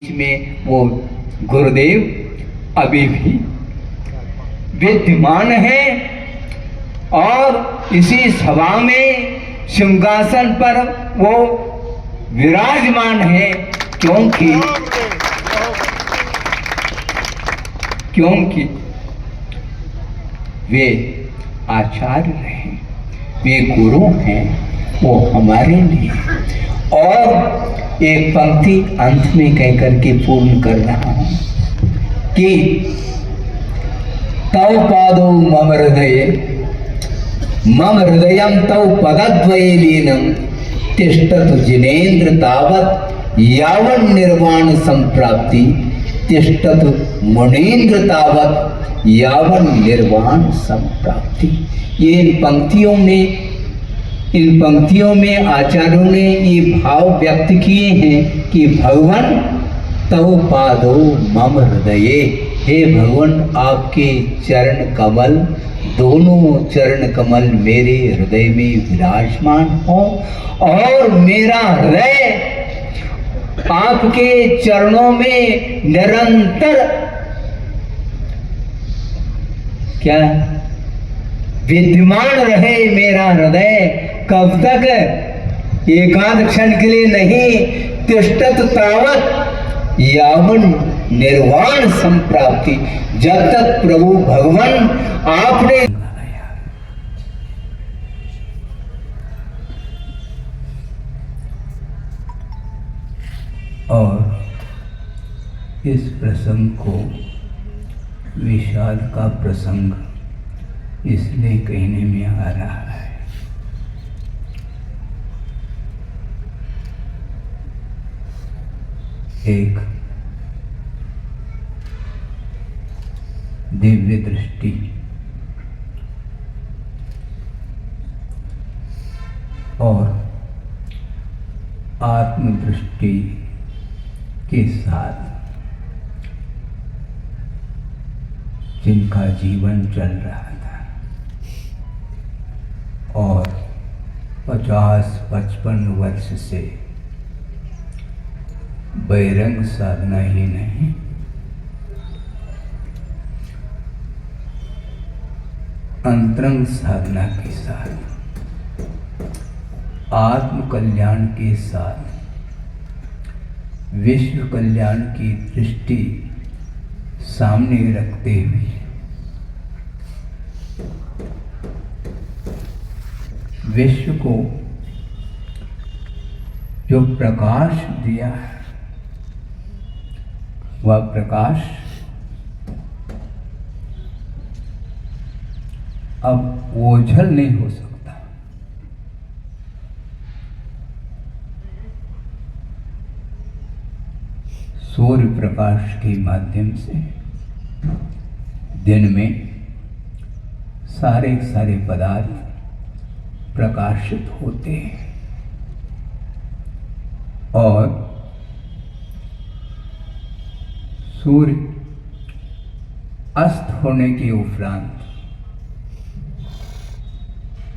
में वो गुरुदेव अभी भी विद्यमान है और इसी सभा में सिंहासन पर वो विराजमान है, क्योंकि वे आचार्य रहे, वे गुरु हैं, वो हमारे लिए। और एक पंक्ति अंत में कहकर के पूर्ण कर रहा हूं कि तव पादौ मम हृदयं तव पदद्वये लीनं तिष्ठतु जिनेन्द्र तावत् यावन् निर्वाण संप्राप्ति तिष्ठतु मुनीन्द्र तावत् यावन् निर्वाण संप्राप्ति। ये इन पंक्तियों में आचार्यों ने ये भाव व्यक्त किए हैं कि भगवान तव पादो मम हृदये, हे भगवान आपके चरण कमल, दोनों चरण कमल मेरे हृदय में विराजमान हो और मेरा हृदय आपके चरणों में निरंतर क्या विद्यमान रहे। मेरा हृदय कब तक? एकांत क्षण के लिए नहीं, तिष्ठत तावत यावन निर्वाण संप्राप्ति, जब तक प्रभु भगवान आपने। और इस प्रसंग को विषाद का प्रसंग इसलिए कहने में आ रहा है, एक दिव्य दृष्टि और आत्मदृष्टि के साथ जिनका जीवन चल रहा था और 50-55 वर्ष से बहिरंग साधना ही नहीं, अंतरंग साधना के साथ, आत्म कल्याण के साथ, विश्व कल्याण की दृष्टि सामने रखते हुए विश्व को जो प्रकाश दिया है, वह प्रकाश अब ओझल नहीं हो सकता। सूर्य प्रकाश के माध्यम से दिन में सारे पदार्थ प्रकाशित होते हैं और सूर्य अस्त होने के उपरांत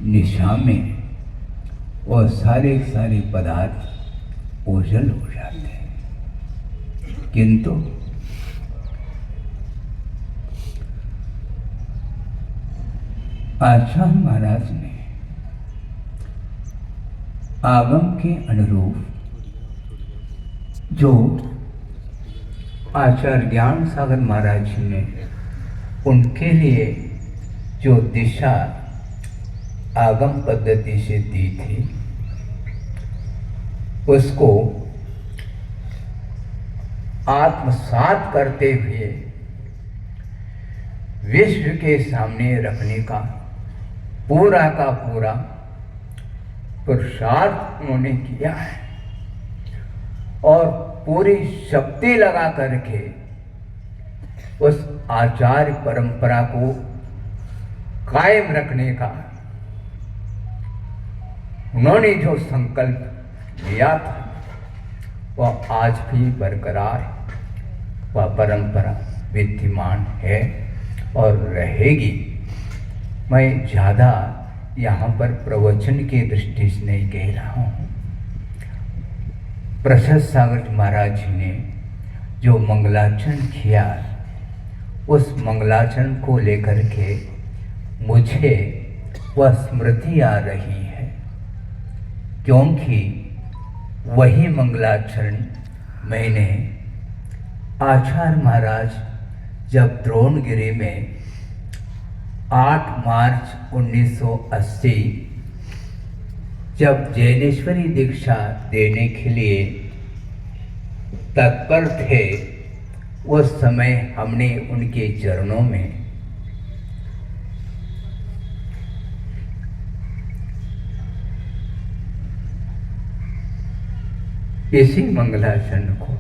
निशा में और सारे पदार्थ ओझल हो जाते हैं। किंतु आचार्य महाराज ने आगम के अनुरूप जो आचार्य ज्ञान सागर महाराज जी ने उनके लिए जो दिशा आगम पद्धति से दी थी, उसको आत्मसात करते हुए विश्व के सामने रखने का पूरा का पूरा पुरुषार्थ उन्होंने किया है और पूरी शक्ति लगा करके उस आचार्य परंपरा को कायम रखने का उन्होंने जो संकल्प लिया था, वह आज भी बरकरार, वह परंपरा विद्यमान है और रहेगी। मैं ज़्यादा यहाँ पर प्रवचन की दृष्टि से नहीं कह रहा हूँ। प्रसाद सागर महाराज जी ने जो मंगलाचरण किया, उस मंगलाचरण को लेकर के मुझे वह स्मृति आ रही है, क्योंकि वही मंगलाचरण मैंने आचार्य महाराज जब द्रोणगिरी में 8 मार्च 1980 जब जैनेश्वरी दीक्षा देने के लिए तत्पर थे, उस समय हमने उनके चरणों में इसी मंगलाचरण को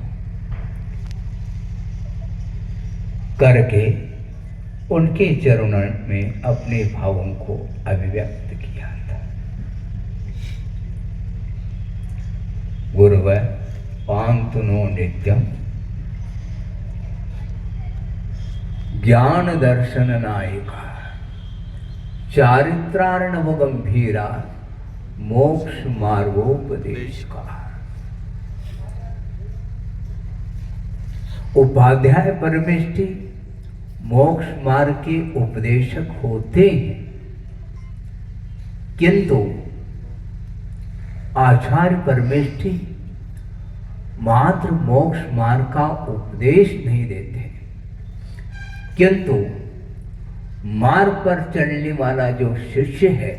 करके उनके चरणों में अपने भावों को अभिव्यक्त किया था। गुरुव पांतुनो नित्यम ज्ञान दर्शन नायिका चारित्रार्णव गंभीरा मोक्ष मार्गोपदेश का। उपाध्याय परमेष्ठी मोक्ष मार्ग के उपदेशक होते हैं, किंतु आचार्य परमेष्ठी मात्र मोक्ष मार्ग का उपदेश नहीं देते, किंतु मार्ग पर चलने वाला जो शिष्य है,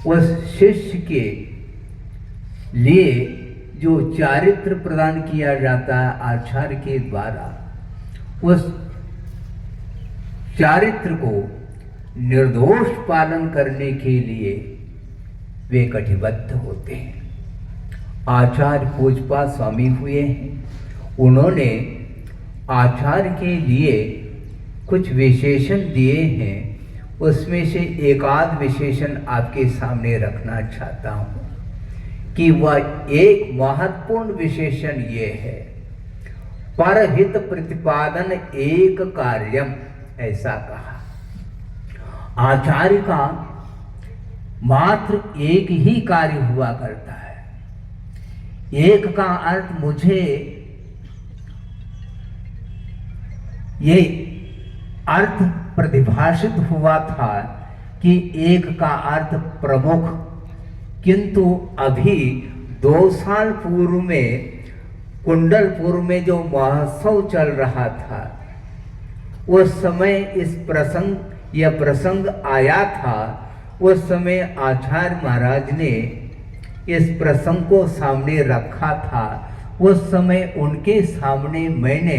उस शिष्य के लिए जो चारित्र प्रदान किया जाता है आचार्य के द्वारा, उस चारित्र को निर्दोष पालन करने के लिए वे कटिबद्ध होते हैं। आचार्य पूजपा स्वामी हुए हैं, उन्होंने आचार्य के लिए कुछ विशेषण दिए हैं, उसमें से एक आध विशेषण आपके सामने रखना चाहता हूँ कि वह एक महत्वपूर्ण विशेषण ये है, परहित प्रतिपादन एक कार्यम, ऐसा कहा। आचार्य का मात्र एक ही कार्य हुआ करता है। एक का अर्थ मुझे ये अर्थ प्रतिभाषित हुआ था कि एक का अर्थ प्रमुख, किंतु अभी 2 साल पूर्व में कुंडलपुर में जो महोत्सव चल रहा था, उस समय इस प्रसंग आया था। उस समय आचार्य महाराज ने इस प्रसंग को सामने रखा था। उस समय उनके सामने मैंने